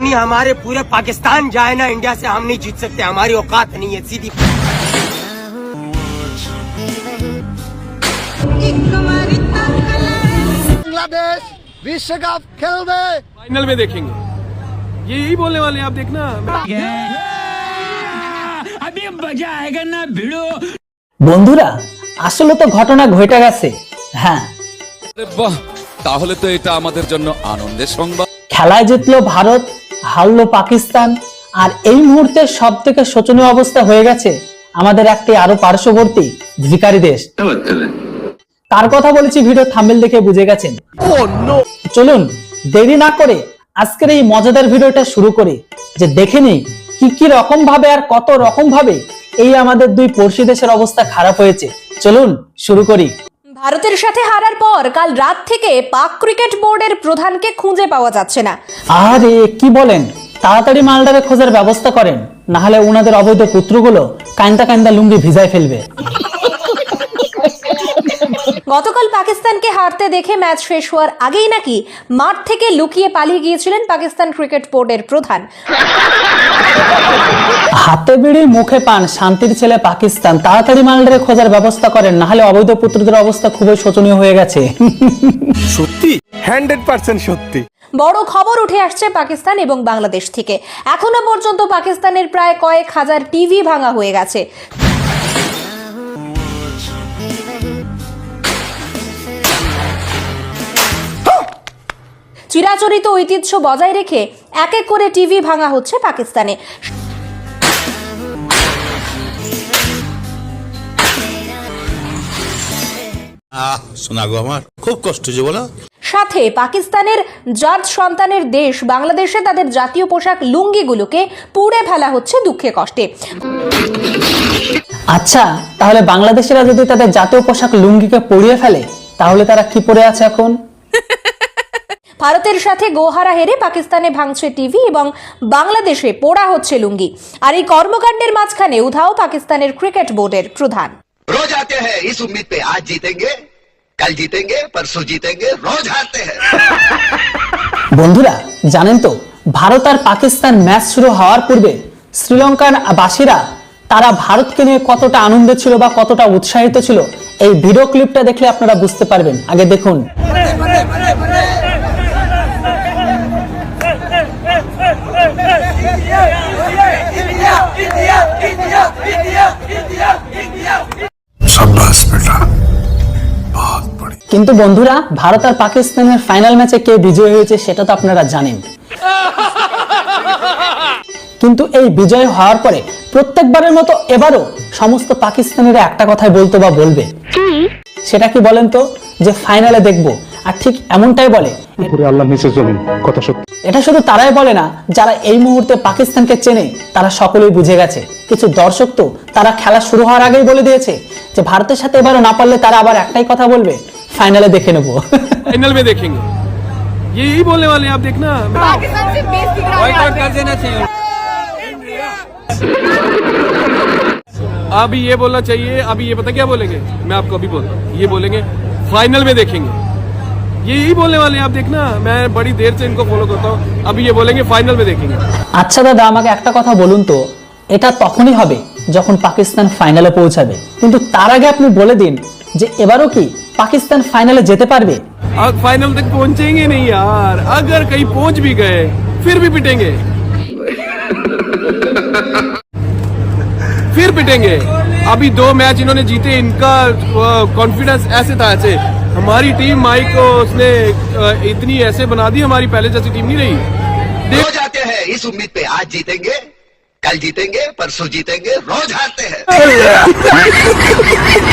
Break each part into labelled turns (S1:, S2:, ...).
S1: पानी हमारे पूरे पाकिस्तान जाए ना इंडिया से, हम नहीं जीत सकते, हमारी औकात नहीं है सीधी।
S2: बांग्लादेश विश्व कप खेलবে
S3: फाइनल में देखेंगे, यही बोलने वाले हैं आप देखना।
S4: अभी मजा आएगा ना भिड़ो।
S5: বন্ধুরা আসলে তো ঘটনা ঘটে গেছে। হ্যাঁ,
S6: বাহ, তাহলে তো এটা আমাদের জন্য আনন্দের সংবাদ।
S5: খেলায় জিতলো ভারত, হারলো পাকিস্তান, আর এই মুহূর্তে সব থেকে শোচনীয় অবস্থা হয়ে গেছে আমাদের একটি আরো পার্শ্ববর্তী ভিখারি দেশ। তার কথা বলেছি, ভিডিও থাম্বনেল দেখে বুঝে গেছেন। চলুন দেরি না করে আজকের এই মজাদার ভিডিওটা শুরু করি, যে দেখে নিই কি রকম ভাবে আর কত রকম ভাবে এই আমাদের দুই পড়শি দেশের অবস্থা খারাপ হয়েছে। চলুন শুরু করি।
S7: ভারতের সাথে হারার পর কাল রাত থেকে পাক ক্রিকেট বোর্ডের প্রধানকে খুঁজে পাওয়া যাচ্ছে না।
S5: আরে কি বলেন, তাড়াতাড়ি মালদারে খোঁজার ব্যবস্থা করেন, না হলে ওনাদের অবৈধ পুত্রগুলো কান্দা কান্দা লুঙ্গি ভিজায় ফেলবে।
S7: গতকাল পাকিস্তানকে হারতে দেখে ম্যাচ শেষ হওয়ার আগেই নাকি মাঠ থেকে লুকিয়ে পালিয়ে গিয়েছিলেন পাকিস্তান ক্রিকেট বোর্ডের প্রধান।
S5: হাতে বিড়ি মুখে পান, শান্তির ছেলে পাকিস্তান, তাড়াতাড়ি মালদারে খোঁজার ব্যবস্থা করেন, না হলে অবৈধ পুত্রদের অবস্থা খুবই শোচনীয় হয়ে গেছে।
S2: সত্যি 100% সত্যি।
S7: বড় খবর উঠে আসছে পাকিস্তান এবং বাংলাদেশ থেকে। এখনো পর্যন্ত পাকিস্তানের প্রায় কয়েক হাজার টিভি ভাঙা হয়ে গেছে। চিরাচরিত ঐতিহ্য বজায় রেখে এক এক করে টিভি ভাঙা হচ্ছে পাকিস্তানে।
S8: শোনা গো, আমার খুব কষ্ট যে বলো।
S7: সাথে পাকিস্তানের জাত সন্তানের দেশ বাংলাদেশে তাদের জাতীয় পোশাক লুঙ্গিগুলোকে পুড়ে ফেলা হচ্ছে দুঃখে কষ্টে।
S5: আচ্ছা, তাহলে বাংলাদেশিরা যদি তাদের জাতীয় পোশাক লুঙ্গিকে পুড়িয়ে ফেলে, তাহলে তারা কি পরে আছে এখন?
S7: ভারতের সাথে গোহারা হেরে পাকিস্তানে ভাঙছে টিভি এবং বাংলাদেশে পোড়া হচ্ছে লুঙ্গি। আর এই কর্মকাণ্ডের মাঝখানে উধাও পাকিস্তানের ক্রিকেট বোর্ডের প্রধান।
S9: रोज आते हैं इस उम्मीद पे, आज जीतेंगे, कल जीतेंगे, परसों जीतेंगे, रोज हारते हैं।
S5: বন্ধুরা জানেন তো, ভারত আর পাকিস্তান ম্যাচ শুরু হওয়ার পূর্বে শ্রীলঙ্কার বাসীরা তারা ভারতকে নিয়ে কতটা আনন্দ ছিল বা কতটা উৎসাহিত ছিল, এই ভিডিও ক্লিপটা দেখলে আপনারা বুঝতে পারবেন। আগে দেখুন। কিন্তু বন্ধুরা, ভারত আর পাকিস্তানের ফাইনাল ম্যাচে কে বিজয়ী হয়েছে সেটা তো আপনারা জানেন। কিন্তু এই বিজয় হওয়ার পরে প্রত্যেকবারের মতো এবারও সমস্ত পাকিস্তানিরা একটা কথাই বলতো বা বলবে, সেটা কি বলেন তো, যে ফাইনালে দেখবো। আর ঠিক এমনটাই বলে। এটা শুধু তারাই বলে না, যারা এই মুহূর্তে পাকিস্তানকে চেনে তারা সকলেই বুঝে গেছে। কিছু দর্শক তো তারা খেলা শুরু হওয়ার আগেই বলে দিয়েছে যে ভারতের সাথে এবারও না পারলে তারা আবার একটাই কথা বলবে, ফাইনালে দেখে নেবো।
S3: फाइनल में देखेंगे, यही बोलने वाले हैं आप देखना।
S10: पाकिस्तान से बॉयकॉट कर देना चाहिए।
S3: अभी ये बोलना चाहिए, अभी ये पता क्या बोलेंगे, मैं आपको अभी बोल, ये बोलेंगे फाइनल में देखेंगे, यही बोलने वाले हैं आप देखना। मैं बड़ी देर से इनको फॉलो करता हूँ, अभी ये बोलेंगे फाइनल में देखेंगे।
S5: আচ্ছা দাদা, আমাকে একটা কথা বলুন তো, এটা তখনই হবে যখন পাকিস্তান ফাইনালে পৌঁছাবে, কিন্তু তার আগে আপনি বলে দিন যে এবারও কি পাকিস্তান ফাইনালে যেতে পারবে?
S3: फाइनल तक पहुंचेंगे नहीं यार, अगर कहीं पहुंच भी गए फिर भी पिटेंगे, फिर पिटेंगे। अभी 2 मैच इन्होंने जीते, इनका कॉन्फिडेंस ऐसे था, ऐसे हमारी टीम माई को उसने इतनी ऐसे बना दी, हमारी पहले जैसी टीम नहीं रही।
S9: रोज आते हैं इस उम्मीद पे, आज जीतेंगे, कल जीतेंगे, परसों जीतेंगे, रोज हारते हैं।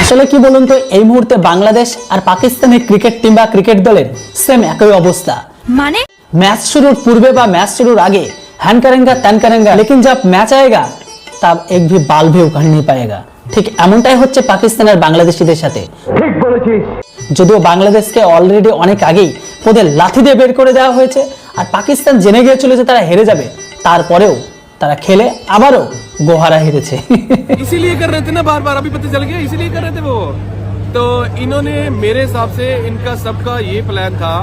S5: আসলে কি বলুন তো, এই মুহূর্তে বাংলাদেশ আর পাকিস্তানের ক্রিকেট টিম বা ক্রিকেট দলের সেম একই অবস্থা।
S7: মানে
S5: मैच शुरू पूर्वे বা मैच शुरू आगे हैन करेंगे तैन करेंगे, लेकिन जब मैच आएगा तब एक भी बाल भी उखाड़ नहीं पाएगा। ঠিক এমনটাই হচ্ছে পাকিস্তান আর বাংলাদেশিদের সাথে। ঠিক বলেছিস। যদিও বাংলাদেশকে অলরেডি অনেক আগেই ওদের লাথি দিয়ে বের করে দেওয়া হয়েছে, আর পাকিস্তান জেনে গিয়েছিল যে তারা হেরে যাবে, তারপরেও তারা খেলে আবারও গোহারা হেরেছে।
S3: इसीलिए कर रहे थे ना बार बार, अभी पता चल गया, इसीलिए कर रहे थे वो। तो इन्होंने मेरे हिसाब से इनका सबका ये प्लान था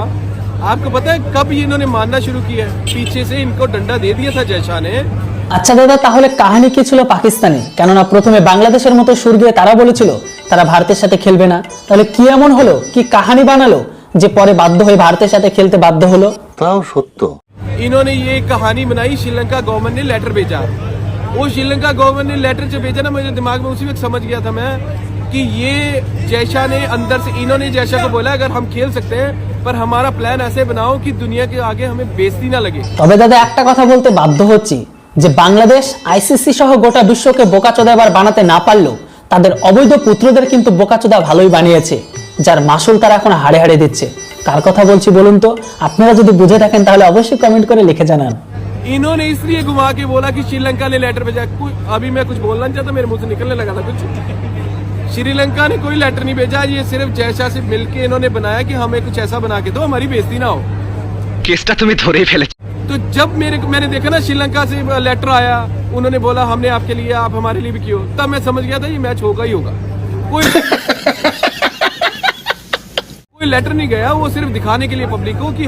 S3: आपको पता है कब ये इन्होंने मानना शुरू किया है? पीछे से इनको डंडा दे दिया था जयशाह ने।
S5: আচ্ছা দাদা, তাহলে কাহিনী কি ছিল পাকিস্তানে? কেননা প্রথমে বাংলাদেশের মতো সুর গিয়ে তারা বলেছিল তারা ভারতের সাথে খেলবে না। তাহলে কি এমন হলো, কি কাহিনী বানালো যে পরে বাধ্য হয়ে ভারতের সাথে খেলতে বাধ্য হলো?
S2: তাও সত্য।
S3: इन्होंने ये कहानी बनाई, श्रीलंका गवर्नमेंट ने लेटर भेजा। वो श्रीलंका गवर्नमेंट ने लेटर जो भेजा ना, मेरे दिमाग में उसी वक्त समझ गया था मैं कि ये जयशाह ने अंदर से, इन्होंने जयशाह को बोला अगर हम खेल सकते हैं पर हमारा प्लान ऐसे बनाओ कि दुनिया के आगे हमें बेइज्जती ना लगे।
S5: তবে দাদা একটা কথা বলতে বাধ্য হচ্ছি যে বাংলাদেশ আইসিসি সহ গোটা বিশ্বকে বোকাচোদা এবার বানাতে না পারলেও তাদের অবৈধ পুত্রদের কিন্তু বোকাচোদা ভালোই বানিয়েছে, যার মাসুল তারা এখন হাড়ে হাড়ে দিচ্ছে। কার কথা বলছি বলুন তো? আপনারা যদি বুঝে থাকেন তাহলে অবশ্যই কমেন্ট করে লিখে জানান।
S3: इन्होंने इसलिए घुमा के बोला कि श्रीलंका ने लेटर भेजा। अभी मैं कुछ बोलना नहीं चाहता, मेरे मुंह से निकलने लगा था कुछ। श्रीलंका ने कोई लेटर नहीं भेजा, ये सिर्फ जयशाह से मिलके इन्होंने बनाया कि हमें कुछ ऐसा बना के दो हमारी बेइज्जती ना हो।
S1: केसटा तुम्हें थोड़े ही फैले।
S3: तो जब मैंने देखा ना श्रीलंका से लेटर आया, उन्होंने बोला हमने आपके लिए, आप हमारे लिए भी किए हो, तब मैं समझ गया था ये मैच होगा ही होगा। कोई लेटर नहीं गया, वो सिर्फ दिखाने के लिए पब्लिक को कि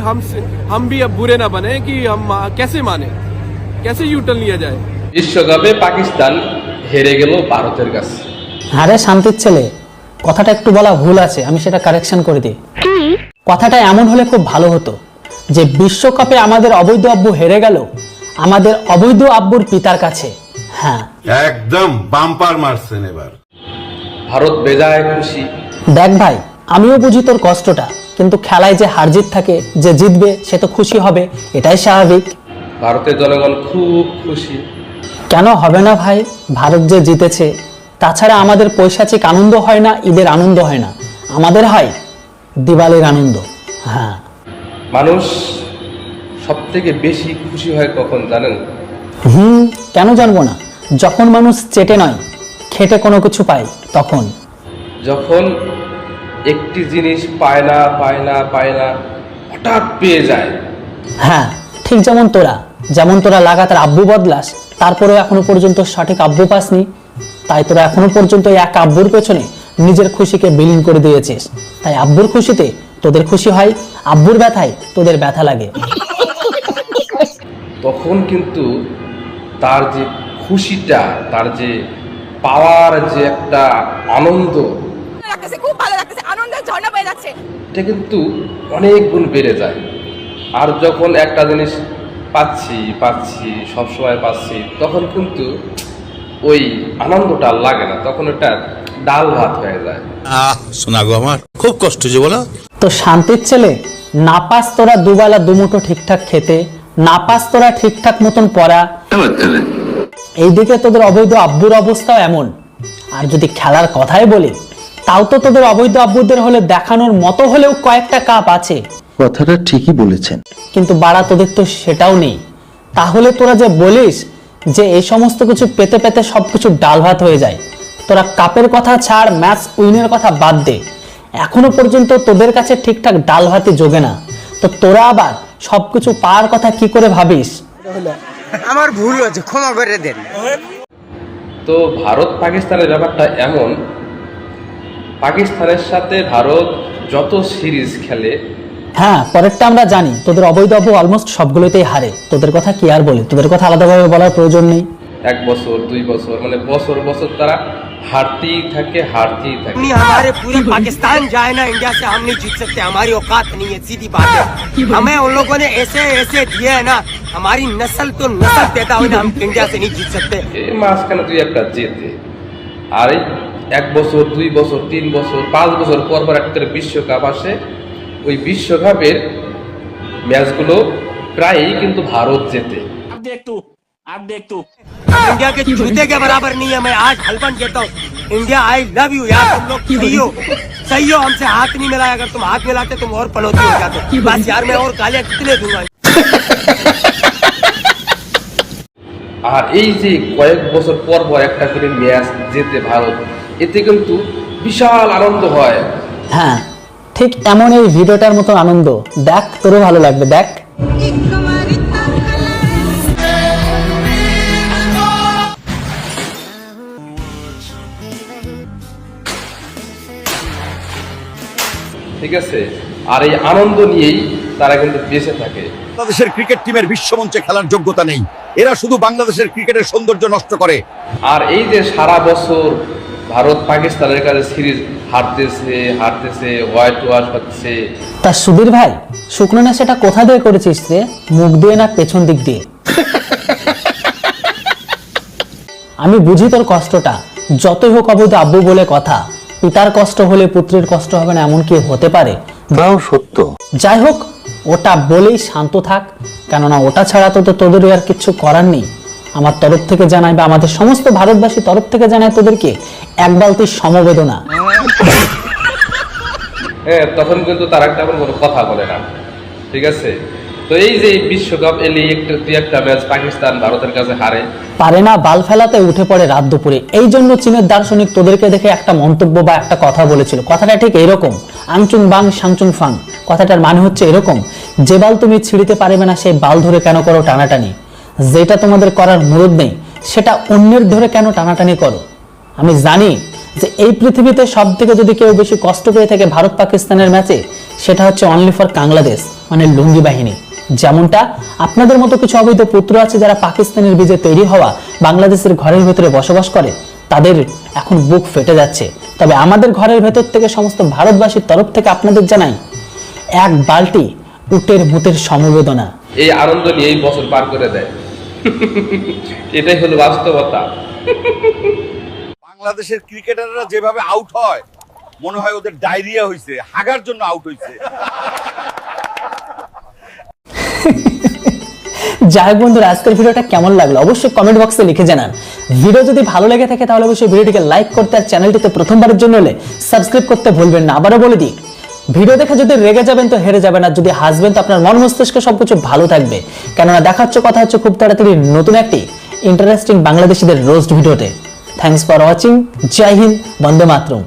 S3: हम भी अब बुरे ना बने, कि हम कैसे माने, कैसे यूटर्न लिया जाए।
S11: বিশ্বকাপে পাকিস্তান হেরে গেল ভারতের কাছে।
S5: আরে শান্তির ছেলে, কথাটা একটু বলা ভুল আছে, আমি সেটা কারেকশন করে দিই। কথাটা এমন হলে খুব ভালো হতো যে বিশ্বকাপে আমাদের অবৈধ আব্বু হেরে গেল আমাদের অবৈধ আব্বুর পিতার কাছে। হ্যাঁ,
S8: একদম বাম্পার মারছেন এবার।
S11: ভারত বেজায় খুশি।
S5: দেখ ভাই, আমিও বুঝি তোর কষ্টটা, কিন্তু খেলায় যে হার জিত থাকে, যে জিতবে সে তো খুশি হবে, এটাই স্বাভাবিক।
S11: ভারতের জনগণ খুব খুশি।
S5: কেন হবে না ভাই? ভারত যে জিতেছে, তাছাড়া আমাদের পৈশাচিক আনন্দ হয় না, ঈদের আনন্দ হয় না, আমাদের হয় দিওয়ালির আনন্দ। হ্যাঁ,
S11: মানুষ সব থেকে বেশি খুশি হয় কখন জানেন?
S5: কেন জানবো না? যখন মানুষ চেটে নয় খেটে কোনো কিছু পায় তখন।
S11: যখন একটি জিনিস পায় না হঠাৎ পেয়ে যায়।
S5: হ্যাঁ, ঠিক যেমন তোরা লাগাতার আব্বু বদলাস, তারপরেও এখনো পর্যন্ত সঠিক আব্বু পাসনি, তাই তোরা এখনো পর্যন্ত এক আব্বুর পেছনে নিজের খুশিকে বিলীন করে দিয়েছিস। তাই আব্বুর খুশিতে তোদের খুশি হয়, আব্বুর ব্যথায় তোদের ব্যথা লাগে।
S11: তখন কিন্তু তার যে খুশিটা, তার যে পাওয়ার যে একটা আনন্দ,
S10: খুব ভালো লাগতেছে, আনন্দের ঝর্ণা বয়ে যাচ্ছে,
S11: এটা কিন্তু অনেক গুণ বেড়ে যায়। আর যখন একটা জিনিস পাচ্ছি সবসময় পাচ্ছি, তখন কিন্তু ওই আনন্দটা লাগে না, তখন ওটা ডাল ভাত হয়ে যায়।
S8: শোনা গো আমার, খুব কষ্ট যে বলো।
S5: তো শান্তির ছেলে, না পাস তোরা দুবেলা দুমুঠো ঠিকঠাক খেতে, না পাস তোরা ঠিকঠাক মতন পড়া, এইদিকে তোদের অবৈধ আব্বুর অবস্থাও এমন। আর যদি খেলার কথাই বলি, তাও তো তোদের অবৈধ আব্বুদের হলে দেখানোর মতো হলেও কয়েকটা কাপ আছে।
S2: কথাটা ঠিকই বলেছেন,
S5: কিন্তু বাড়া তোদের তো সেটাও নেই। তাহলে তোরা যে বলিস যে এই সমস্ত কিছু পেতে পেতে সবকিছু ডাল ভাত হয়ে যায়, তোরা কাপের কথা ছাড়, ম্যাচ উইনের কথা বাদ দে, এখনো পর্যন্ত তোদের কাছে ঠিকঠাক ডাল ভাতই জোগে না, তো তোরা আবার সবকিছু পাওয়ার কথা কি করে ভাবিস?
S1: আমার ভুল হয়েছে, ক্ষমা করে দেন।
S11: তো ভারত পাকিস্তানের ব্যাপারটা এমন, পাকিস্তানের সাথে ভারত যত সিরিজ খেলে,
S5: হ্যাঁ, পরেরটা আমরা জানি, তোদের অবৈধ আব্বু অলমোস্ট সবগুলোতেই হারে। তোদের কথা কি আর বলি, তোদের কথা আলাদাভাবে বলার প্রয়োজন নেই।
S11: 1 বছর 2 বছর মানে বছর তারা हारती थके।
S1: हमारे पूरे पाकिस्तान जाए ना इंडिया से हम नहीं जीत सकते, हमारी औकात नहीं है, सीधी बात है। हमें उन लोगों ने ऐसे ऐसे दिए है ना, हमारी नस्ल तो नस्ल पैदा हुई ना, हम इंडिया से नहीं जीत सकते।
S11: মাঝখানে তুই একটা জেতে আর 1 বছর 2 বছর 3 বছর 5 বছর পর পর একটা বিশ্বকাপ আসে, ওই বিশ্বকাপের ম্যাচগুলো প্রায়ই কিন্তু ভারত জেতে।
S4: आप देख तू
S1: इंडिया के जूते के बराबर नहीं है। मैं आज हल्फन कहता हूँ, इंडिया आई लव यू यार, तुम लोग सही हो, हमसे हाथ नहीं मिलाया, अगर तुम हाथ मिलाते तुम और पनौती हो जाते। बस यार मैं और गालियां कितने दूंगा।
S11: আর এই যে কয়েক বছর পর পর একটা করে ম্যাচ জেতে ভারত, এতে কিন্তু বিশাল আনন্দ হয়।
S5: হ্যাঁ ঠিক এমন এই ভিডিওটার মতো আনন্দ দেখ, তোরও ভালো লাগবে, দেখ।
S11: ঠিক আছে, আর এই আনন্দ নিয়েই তারা কিন্তু বেঁচে থাকে।
S8: বাংলাদেশের ক্রিকেট টিমের বিশ্বমঞ্চে খেলার যোগ্যতা নেই, এরা শুধু বাংলাদেশের ক্রিকেটের সৌন্দর্য নষ্ট করে।
S11: আর এই যে সারা বছর ভারত পাকিস্তানের কাছে সিরিজ হারতেছে হোয়াইট ওয়াশ হচ্ছে।
S5: তা সুধীর ভাই, শুকনো না সেটা কোথা দিয়ে করেছিস রে? মুখ দিয়ে না পেছন দিক দিয়ে? আমি বুঝি তোর কষ্টটা, যতই হোক অবৈধ আব্বু বলে কথা, পিতার কষ্ট হলে পুত্রের কষ্ট হবে না এমন কি হতে পারে?
S2: তাও সত্য।
S5: যাই হোক, ওটা বলেই শান্ত থাক, কেননা ওটা ছাড়া তো তোদের আর কিছু করার নেই। আমার তরফ থেকে জানাই, বা আমাদের সমস্ত ভারতবাসী তরফ থেকে জানাই তোদেরকে এক বালতি সমবেদনা।
S11: হ্যাঁ, তখন কিন্তু তারা তেমন কোনো কথা বলে না, ঠিক আছে? তো এই যে বিশ্বকাপ এলে একটা ম্যাচ পাকিস্তান ভারতের কাছে হারে,
S5: পারে না বাল ফেলাতে উঠে পড়ে রাত দুপুরে। এই জন্য চীনের দার্শনিক তোদেরকে দেখে একটা মন্তব্য বা একটা কথা বলেছিল। কথাটা ঠিক এরকম, আংচুং বাং সাংচুং ফাং। কথাটার মানে হচ্ছে এরকম, যে বাল তুমি ছিঁড়িতে পারবে না সেই বাল ধরে কেন করো টানাটানি? যেটা তোমাদের করার মুরুদ নেই সেটা অন্যের ধরে কেন টানাটানি করো? আমি জানি যে এই পৃথিবীতে সব থেকে যদি কেউ বেশি কষ্ট পেয়ে থাকে ভারত পাকিস্তানের ম্যাচে, সেটা হচ্ছে অনলি ফর বাংলাদেশ, মানে লুঙ্গি বাহিনী। যেমনটা আপনাদের মতো কিছু অবৈধ পুত্র আছে যারা পাকিস্তানের বীজে তৈরি হওয়া বাংলাদেশের ঘরের ভেতরে বসবাস করে, তাদের এখন বুক ফেটে যাচ্ছে। তবে আমাদের ঘরের ভেতর থেকে সমস্ত ভারতবাসীর তরফ থেকে আপনাদের জানাই এক বালতি উটের মুতের সমবেদনা।
S11: এই আনন্দ নিয়ে এই বছর পার করে দেয়, এটাই হলো বাস্তবতা।
S8: বাংলাদেশের ক্রিকেটাররা যেভাবে আউট হয়, মনে হয় ওদের ডায়রিয়া হয়েছে, হাগার জন্য আউট হয়েছে।
S5: যাই হোক বন্ধুরা, আজকের ভিডিওটা কেমন লাগলো অবশ্যই কমেন্ট বক্সে লিখে জানান। ভিডিও যদি ভালো লেগে থাকে তাহলে অবশ্যই ভিডিওটিকে লাইক করতে, আর চ্যানেলটিতে প্রথমবারের জন্য হলে সাবস্ক্রাইব করতে ভুলবেন না। আবারও বলে দিই, ভিডিও দেখে যদি রেগে যাবেন তো হেরে যাবেন, আর যদি হাসবেন তো আপনার মন মস্তিষ্ক সবকিছু ভালো থাকবে। কেননা দেখা হচ্ছে কথা হচ্ছে খুব তাড়াতাড়ি নতুন একটি ইন্টারেস্টিং বাংলাদেশিদের রোস্ট ভিডিওতে। Thanks for watching. জয় হিন্দ, বন্দে মাতরম।